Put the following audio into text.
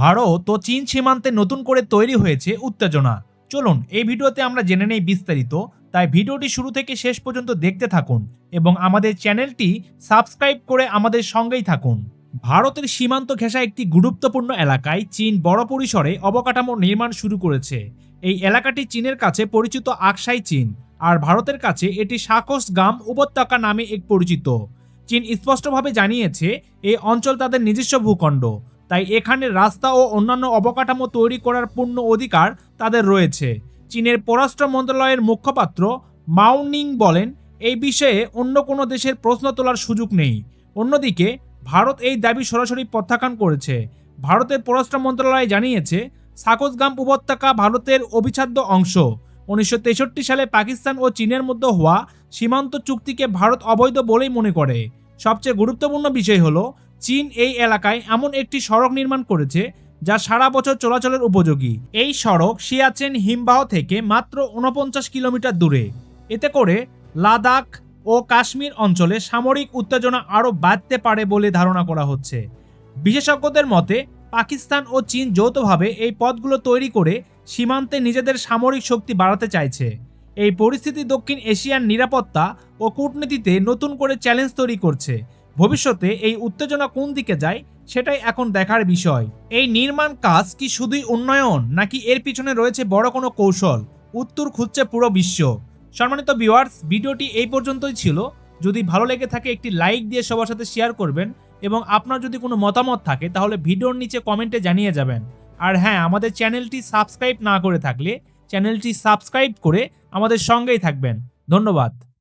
ভারত ও চীন সীমান্তে নতুন করে তৈরি হয়েছে উত্তেজনা। চলুন এই ভিডিওতে আমরা জেনে নেই বিস্তারিত। তাই ভিডিওটি শুরু থেকে শেষ পর্যন্ত দেখতে থাকুন এবং আমাদের চ্যানেলটি সাবস্ক্রাইব করে আমাদের সঙ্গেই থাকুন। ভারতের সীমান্ত ঘেঁষা একটি গুরুত্বপূর্ণ এলাকায় চীন বড় পরিসরে অবকাঠামো নির্মাণ শুরু করেছে। এই এলাকাটি চীনের কাছে পরিচিত আকসাই চীন, আর ভারতের কাছে এটি সাকোস-গাম উপত্যকা নামে এক পরিচিত। চীন স্পষ্টভাবে জানিয়েছে এই অঞ্চল তাদের নিজস্ব ভূখণ্ড, তাই এখানে রাস্তা ও অন্যান্য অবকাঠামো তৈরি করার পূর্ণ অধিকার তাদের রয়েছে। চীনের পররাষ্ট্র মন্ত্রণালয়ের মুখপাত্র মাও নিং বলেন, এই বিষয়ে অন্য কোনো দেশের প্রশ্ন তোলার সুযোগ নেই। অন্যদিকে ভারত এই দাবি সরাসরি প্রত্যাখ্যান করেছে। ভারতের পররাষ্ট্র মন্ত্রণালয় জানিয়েছে, সাকোস-গাম উপত্যকা ভারতের অবিচ্ছেদ্য অংশ। 1963 সালে পাকিস্তান ও চীনের মধ্যে হওয়া সীমান্ত চুক্তিকে ভারত অবৈধ বলেই মনে করে। সবচেয়ে গুরুত্বপূর্ণ বিষয় হলো, চীন এই এলাকায় এমন একটি সড়ক নির্মাণ করেছে যা সারা বছর চলাচলের উপযোগী। এই সড়ক সিয়াচেন হিমবাহ থেকে মাত্র 49 কিলোমিটার দূরে। এতে করে লাদাখ ও কাশ্মীর অঞ্চলে সামরিক উত্তেজনা আরও বাড়তে পারে বলে ধারণা করা হচ্ছে। বিশেষজ্ঞদের মতে, পাকিস্তান ও চীন যৌথভাবে এই পথগুলো তৈরি করে সীমান্তে নিজেদের সামরিক শক্তি বাড়াতে চাইছে। এই পরিস্থিতি দক্ষিণ এশিয়ার নিরাপত্তা ও কূটনীতিতে নতুন করে চ্যালেঞ্জ তৈরি করছে। ভবিষ্যতে এই উত্তেজনা কোন দিকে যায় সেটাই এখন দেখার বিষয়। এই নির্মাণ কাজ কি শুধুই উন্নয়ন, নাকি এর পিছনে রয়েছে বড় কোনো কৌশল? উত্তর খুঁজছে পুরো বিশ্ব। সম্মানিত ভিউয়ার্স, ভিডিওটি এই পর্যন্তই ছিল। যদি ভালো লেগে থাকে একটি লাইক দিয়ে সবার সাথে শেয়ার করবেন এবং আপনার যদি কোনো মতামত থাকে তাহলে ভিডিওর নিচে কমেন্টে জানিয়ে যাবেন। আর হ্যাঁ, আমাদের চ্যানেলটি সাবস্ক্রাইব না করে থাকলে চ্যানেলটি সাবস্ক্রাইব করে আমাদের সঙ্গেই থাকবেন। ধন্যবাদ।